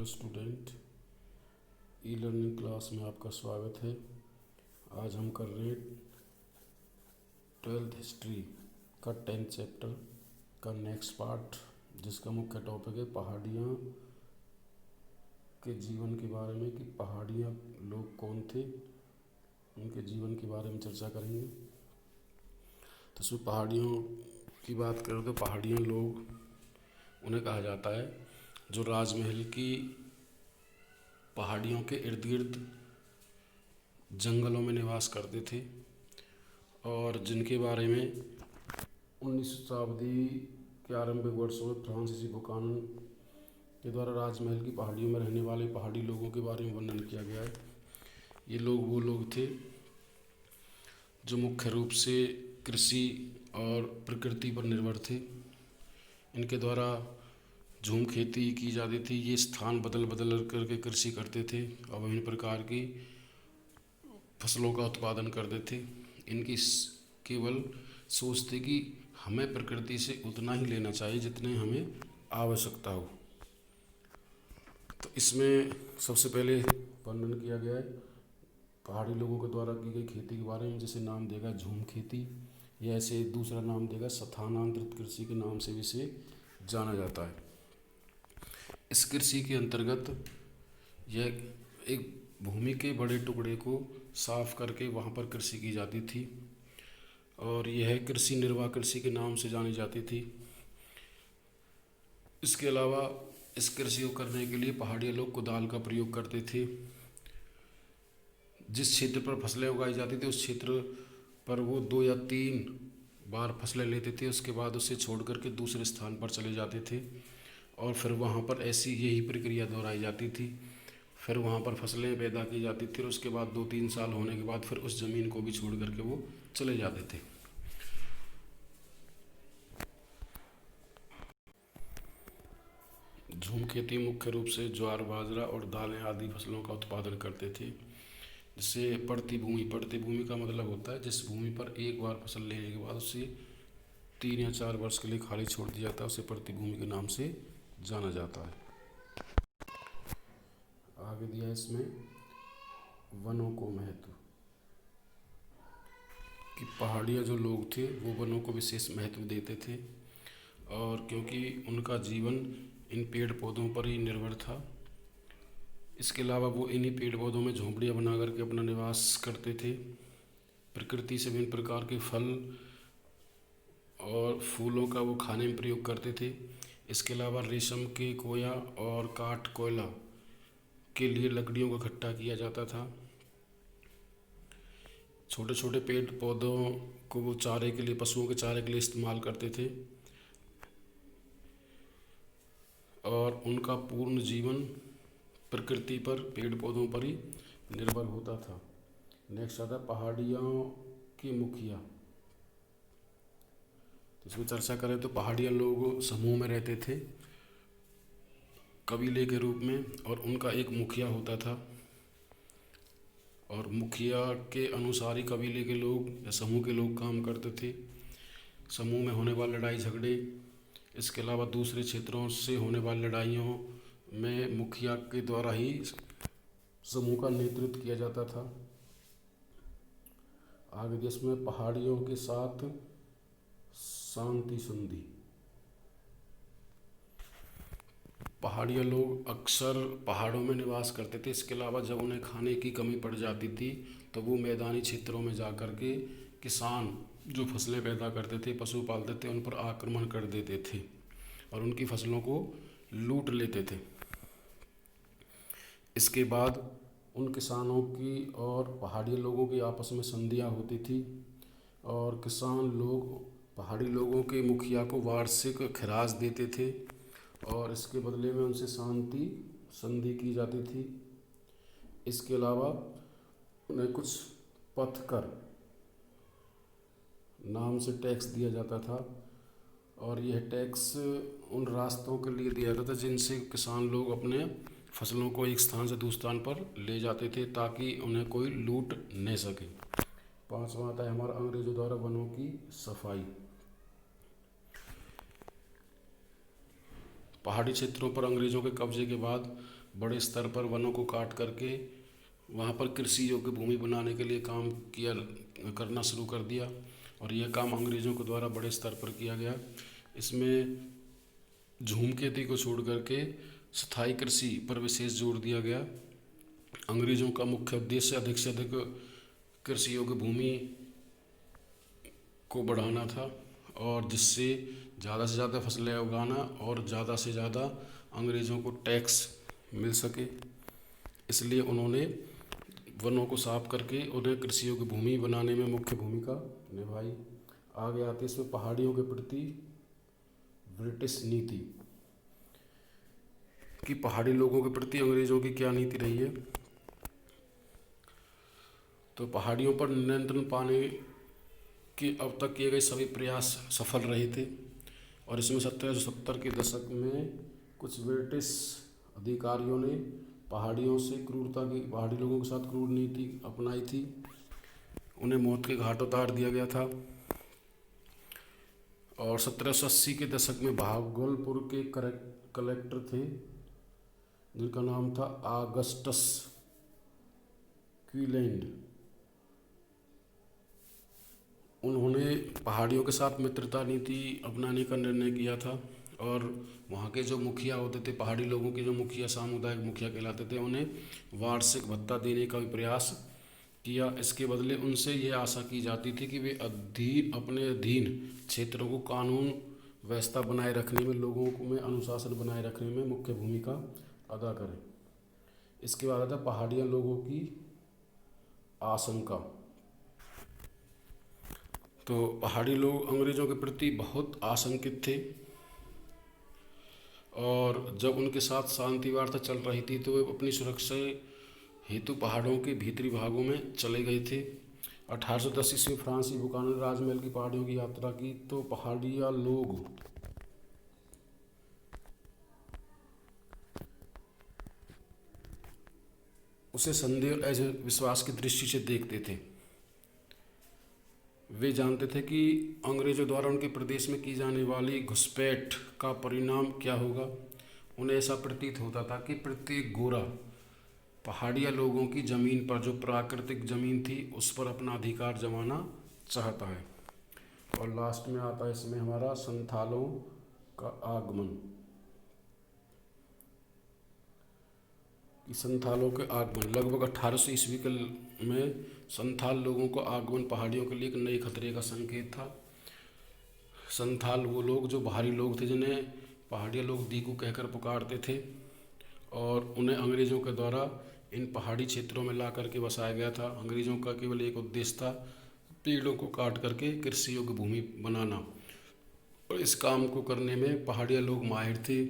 Hello student, e learning class में आपका स्वागत है। आज हम कर रहे हैं 12th हिस्ट्री का 10th चैप्टर का नेक्स्ट पार्ट, जिसका मुख्य टॉपिक है पहाड़ियाँ के जीवन के बारे में, कि पहाड़ियाँ लोग कौन थे, उनके जीवन के बारे में चर्चा करेंगे। तो इसमें पहाड़ियों की बात करें तो पहाड़ियाँ लोग उन्हें कहा जाता है जो राजमहल की पहाड़ियों के इर्द गिर्द जंगलों में निवास करते थे और जिनके बारे में 19वीं शताब्दी के आरंभिक वर्षों में फ्रांसीसी बुकानन के द्वारा राजमहल की पहाड़ियों में रहने वाले पहाड़ी लोगों के बारे में वर्णन किया गया है। ये लोग वो लोग थे जो मुख्य रूप से कृषि और प्रकृति पर निर्भर थे। इनके द्वारा झूम खेती की जाती थी। ये स्थान बदल बदल करके कृषि करते थे और विभिन्न प्रकार की फसलों का उत्पादन करते थे। इनकी केवल सोच थी कि हमें प्रकृति से उतना ही लेना चाहिए जितने हमें आवश्यकता हो। तो इसमें सबसे पहले वर्णन किया गया है पहाड़ी लोगों के द्वारा की गई खेती के बारे में, जैसे नाम देगा झूम खेती, या ऐसे दूसरा नाम देगा स्थानांतरित कृषि के नाम से भी इसे जाना जाता है। इस कृषि के अंतर्गत यह एक भूमि के बड़े टुकड़े को साफ करके वहाँ पर कृषि की जाती थी और यह कृषि निर्वाह कृषि के नाम से जानी जाती थी। इसके अलावा इस कृषि को करने के लिए पहाड़ी लोग कुदाल का प्रयोग करते थे। जिस क्षेत्र पर फसलें उगाई जाती थी उस क्षेत्र पर वो 2 या 3 बार फसलें लेते थे। उसके बाद उसे छोड़ करके दूसरे स्थान पर चले जाते थे और फिर वहाँ पर ऐसी यही प्रक्रिया दोहराई जाती थी। फिर वहाँ पर फसलें पैदा की जाती थी और उसके बाद 2-3 साल होने के बाद फिर उस ज़मीन को भी छोड़ करके वो चले जाते थे। झूम खेती मुख्य रूप से ज्वार, बाजरा और दालें आदि फसलों का उत्पादन करते थे। जिससे पड़ती भूमि का मतलब होता है जिस भूमि पर एक बार फसल लेने के बाद उसे 3 या 4 वर्ष के लिए खाली छोड़ दिया जाता है, उसे पड़ती भूमि के नाम से जाना जाता है। आगे दिया इसमें वनों को महत्व, कि पहाड़िया जो लोग थे वो वनों को विशेष महत्व देते थे और क्योंकि उनका जीवन इन पेड़ पौधों पर ही निर्भर था। इसके अलावा वो इन्हीं पेड़ पौधों में झोंपड़ियाँ बना करके अपना निवास करते थे। प्रकृति से विभिन्न प्रकार के फल और फूलों का वो खाने में प्रयोग करते थे। इसके अलावा रेशम के कोया और काठ कोयला के लिए लकड़ियों को इकट्ठा किया जाता था। छोटे छोटे पेड़ पौधों को वो चारे के लिए, पशुओं के चारे के लिए इस्तेमाल करते थे और उनका पूर्ण जीवन प्रकृति पर, पेड़ पौधों पर ही निर्भर होता था। नेक्स्ट आता है पहाड़ियों के मुखिया। इसमें चर्चा करें तो पहाड़िया लोग समूह में रहते थे कबीले के रूप में और उनका एक मुखिया होता था और मुखिया के अनुसार ही कबीले के लोग या समूह के लोग काम करते थे। समूह में होने वाली लड़ाई झगड़े, इसके अलावा दूसरे क्षेत्रों से होने वाली लड़ाइयों में मुखिया के द्वारा ही समूह का नेतृत्व किया जाता था। आगे देश में पहाड़ियों के साथ शांति संधि। पहाड़िया लोग अक्सर पहाड़ों में निवास करते थे। इसके अलावा जब उन्हें खाने की कमी पड़ जाती थी तो वो मैदानी क्षेत्रों में जा कर के किसान जो फसलें पैदा करते थे, पशु पालते थे, उन पर आक्रमण कर देते थे और उनकी फसलों को लूट लेते थे। इसके बाद उन किसानों की और पहाड़ी लोगों की आपस में संधियाँ होती थी और किसान लोग पहाड़ी लोगों के मुखिया को वार्षिक खिराज देते थे और इसके बदले में उनसे शांति संधि की जाती थी। इसके अलावा उन्हें कुछ पथकर नाम से टैक्स दिया जाता था और यह टैक्स उन रास्तों के लिए दिया जाता था जिनसे किसान लोग अपने फसलों को एक स्थान से दूसरे स्थान पर ले जाते थे ताकि उन्हें कोई लूट न सके। 5वां आता है हमारा अंग्रेजों द्वारा वनों की सफाई। पहाड़ी क्षेत्रों पर अंग्रेजों के कब्जे के बाद बड़े स्तर पर वनों को काट करके वहाँ पर कृषि योग्य भूमि बनाने के लिए काम किया करना शुरू कर दिया। और यह काम अंग्रेज़ों के द्वारा बड़े स्तर पर किया गया। इसमें झूम खेती को छोड़ करके स्थायी कृषि पर विशेष जोर दिया गया। अंग्रेज़ों का मुख्य उद्देश्य अधिक से अधिक कृषि योग्य भूमि को बढ़ाना था और जिससे ज़्यादा से ज़्यादा फसलें उगाना और ज़्यादा से ज़्यादा अंग्रेज़ों को टैक्स मिल सके। इसलिए उन्होंने वनों को साफ करके उन्हें कृषि योग्य भूमि बनाने में मुख्य भूमिका निभाई। आगे आते इसमें पहाड़ियों के प्रति ब्रिटिश नीति कि पहाड़ी लोगों के प्रति अंग्रेज़ों की क्या नीति रही है। तो पहाड़ियों पर नियंत्रण पाने के अब तक किए गए सभी प्रयास सफल रहे थे और इसमें 1770 के दशक में कुछ ब्रिटिश अधिकारियों ने पहाड़ी लोगों के साथ क्रूर नीति अपनाई थी। उन्हें मौत के घाट उतार दिया गया था। और 1780 के दशक में भागलपुर के कलेक्टर थे जिनका नाम था ऑगस्टस क्लीलैंड। उन्होंने पहाड़ियों के साथ मित्रता नीति अपनाने का निर्णय किया था और वहाँ के जो मुखिया होते थे, पहाड़ी लोगों के जो मुखिया, सामुदायिक मुखिया कहलाते थे, उन्हें वार्षिक भत्ता देने का भी प्रयास किया। इसके बदले उनसे यह आशा की जाती थी कि वे अपने अधीन क्षेत्रों को कानून व्यवस्था बनाए रखने में, लोगों में अनुशासन बनाए रखने में मुख्य भूमिका अदा करें। इसके बाद आता पहाड़िया लोगों की आशंका। तो पहाड़ी लोग अंग्रेज़ों के प्रति बहुत आशंकित थे और जब उनके साथ शांति वार्ता चल रही थी तो वे अपनी सुरक्षा हेतु पहाड़ों के भीतरी भागों में चले गए थे। 1810 ईस्वी फ्रांसीसी बुकानन ने राजमहल की पहाड़ियों की यात्रा की तो पहाड़िया लोग उसे संदेह और विश्वास की दृष्टि से देखते थे। वे जानते थे कि अंग्रेज़ों द्वारा उनके प्रदेश में की जाने वाली घुसपैठ का परिणाम क्या होगा। उन्हें ऐसा प्रतीत होता था कि प्रत्येक गोरा पहाड़िया लोगों की ज़मीन पर, जो प्राकृतिक ज़मीन थी, उस पर अपना अधिकार जमाना चाहता है। और लास्ट में आता है इसमें हमारा संथालों का आगमन। संथालों के आगमन लगभग 1800 ईस्वी में संथाल लोगों को आगमन पहाड़ियों के लिए एक नए खतरे का संकेत था। संथाल वो लोग जो बाहरी लोग थे, जिन्हें पहाड़िया लोग दीकू कहकर पुकारते थे और उन्हें अंग्रेज़ों के द्वारा इन पहाड़ी क्षेत्रों में ला करके बसाया गया था। अंग्रेज़ों का केवल एक उद्देश्य था, पेड़ों को काट करके कृषि योग्य भूमि बनाना, और इस काम को करने में पहाड़िया लोग माहिर थे।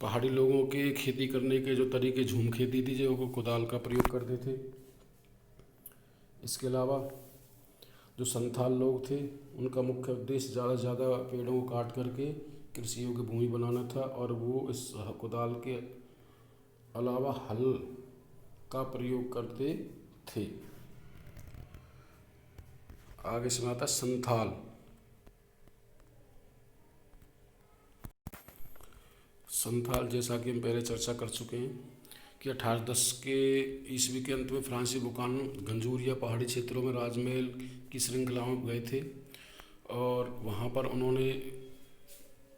पहाड़ी लोगों के खेती करने के जो तरीके झूम खेती थी, जो वो कुदाल का प्रयोग करते थे। इसके अलावा जो संथाल लोग थे, उनका मुख्य उद्देश्य ज़्यादा से ज़्यादा पेड़ों को काट करके कृषि योग्य भूमि बनाना था और वो इस कुदाल के अलावा हल का प्रयोग करते थे। आगे से आता संथाल। संथाल जैसा कि हम पहले चर्चा कर चुके हैं कि 1810 के ईस्वी के अंत में फ्रांसीसी बुकानन गंजूरिया पहाड़ी क्षेत्रों में राजमहल की श्रृंखला में गए थे और वहाँ पर उन्होंने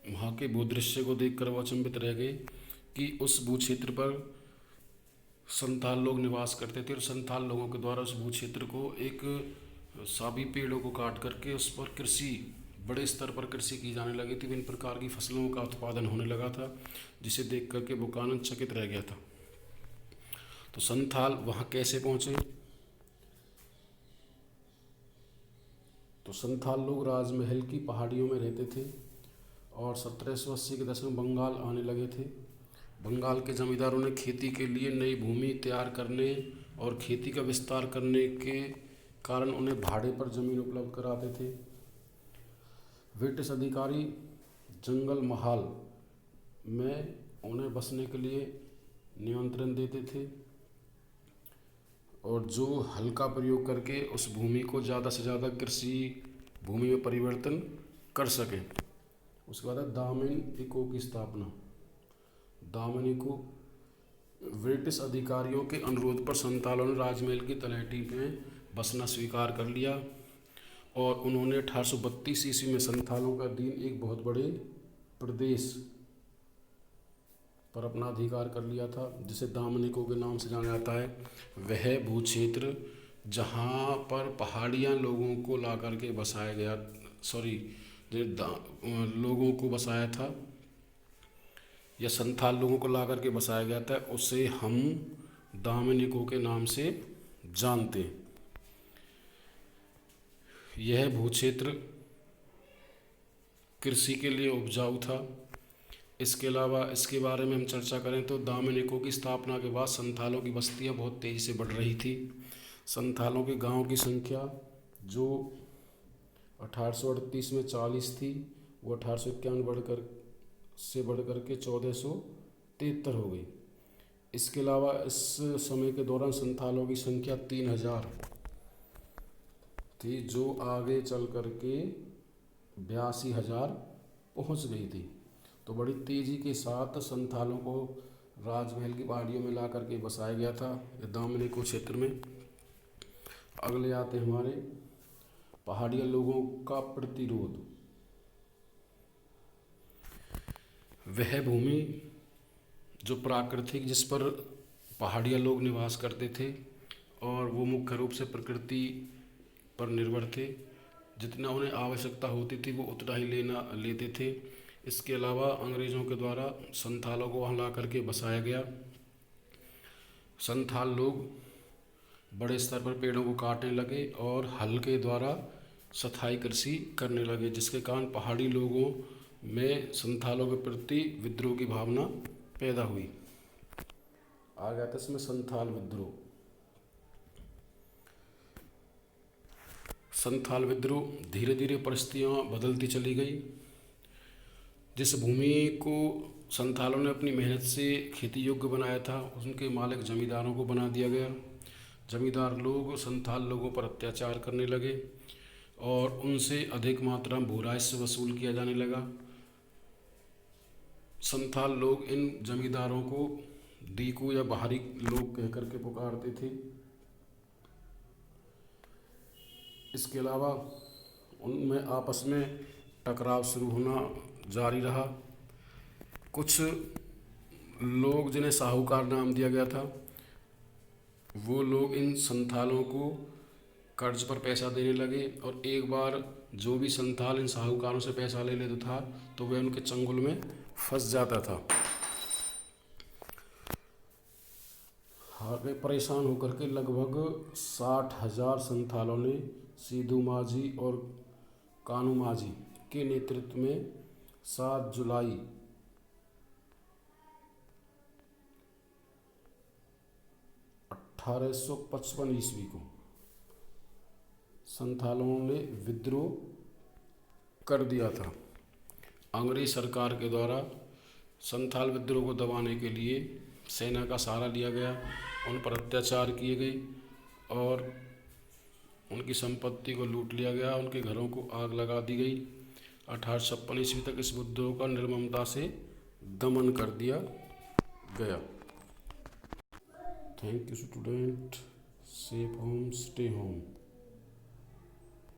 वहाँ के भूदृश्य को देखकर वो अचंभित रह गए कि उस भू क्षेत्र पर संथाल लोग निवास करते थे और संथाल लोगों के द्वारा उस भू क्षेत्र को एक साभी पेड़ों को काट करके उस पर बड़े स्तर पर कृषि की जाने लगी थी। विभिन्न प्रकार की फसलों का उत्पादन होने लगा था, जिसे देख करके बुकानन चकित रह गया था। तो संथाल वहाँ कैसे पहुँचे? तो संथाल लोग राजमहल की पहाड़ियों में रहते थे और 1780 के दशक में बंगाल आने लगे थे। बंगाल के जमींदारों ने खेती के लिए नई भूमि तैयार करने और खेती का विस्तार करने के कारण उन्हें भाड़े पर ज़मीन उपलब्ध कराते थे। ब्रिटिश अधिकारी जंगल महल में उन्हें बसने के लिए निमंत्रण देते थे और जो हल का प्रयोग करके उस भूमि को ज़्यादा से ज़्यादा कृषि भूमि में परिवर्तन कर सकें। उसके बाद दामिन पिको की स्थापना। दामिनी को ब्रिटिश अधिकारियों के अनुरोध पर संथालों ने राजमहल की तलहटी में बसना स्वीकार कर लिया और उन्होंने 1832 ईस्वी में संथालों का अधीन एक बहुत बड़े प्रदेश पर अपना अधिकार कर लिया था, जिसे दामनिको के नाम से जाना जाता है। वह भूक्षेत्र जहाँ पर पहाड़ियाँ लोगों को ला करके बसाया गया, लोगों को बसाया था या संथाल लोगों को ला करके बसाया गया था, उसे हम दामनिको के नाम से जानते हैं। यह भूक्षेत्र कृषि के लिए उपजाऊ था। इसके अलावा इसके बारे में हम चर्चा करें तो दामनिको की स्थापना के बाद संथालों की बस्तियां बहुत तेज़ी से बढ़ रही थी। संथालों के गांव की संख्या जो 1838 में 40 थी, वो 1851 बढ़कर के 1473 हो गई। इसके अलावा इस समय के दौरान संथालों की संख्या 3000 थी, जो आगे चल करके 82,000 पहुँच गई थी। तो बड़ी तेज़ी के साथ संथालों को राजमहल की पहाड़ियों में ला करके बसाया गया था दामनिको क्षेत्र में। अगले आते हमारे पहाड़िया लोगों का प्रतिरोध। वह भूमि जो प्राकृतिक जिस पर पहाड़िया लोग निवास करते थे और वो मुख्य रूप से प्रकृति पर निर्भर थे, जितना उन्हें आवश्यकता होती थी वो उतना ही लेते थे। इसके अलावा अंग्रेज़ों के द्वारा संथालों को वहाँ ला करके बसाया गया। संथाल लोग बड़े स्तर पर पेड़ों को काटने लगे और हल के द्वारा स्थायी कृषि करने लगे, जिसके कारण पहाड़ी लोगों में संथालों के प्रति विद्रोह की भावना पैदा हुई। आ गया था इसमें संथाल विद्रोह। संथाल विद्रोह धीरे धीरे परिस्थितियाँ बदलती चली गई। जिस भूमि को संथालों ने अपनी मेहनत से खेती योग्य बनाया था, उनके मालिक जमींदारों को बना दिया गया। जमींदार लोग संथाल लोगों पर अत्याचार करने लगे और उनसे अधिक मात्रा में भूराजस्व वसूल किया जाने लगा। संथाल लोग इन जमींदारों को दीकू या बाहरी लोग कह करके पुकारते थे। इसके अलावा उनमें आपस में टकराव शुरू होना जारी रहा। कुछ लोग जिन्हें साहूकार नाम दिया गया था, वो लोग इन संथालों को कर्ज पर पैसा देने लगे और एक बार जो भी संथाल इन साहूकारों से पैसा ले लेता था तो वह उनके चंगुल में फंस जाता था। हार परेशान होकर के लगभग 60,000 संथालों ने सीधू माझी और कानू माझी के नेतृत्व में 7 जुलाई 1855 ईस्वी को संथालों ने विद्रोह कर दिया था। अंग्रेज सरकार के द्वारा संथाल विद्रोह को दबाने के लिए सेना का सहारा लिया गया, उन पर अत्याचार किए गए और उनकी संपत्ति को लूट लिया गया, उनके घरों को आग लगा दी गई। 1856 ईस्वी तक इस विद्रोह का निर्ममता से दमन कर दिया गया। Thank you student. Safe home, stay home.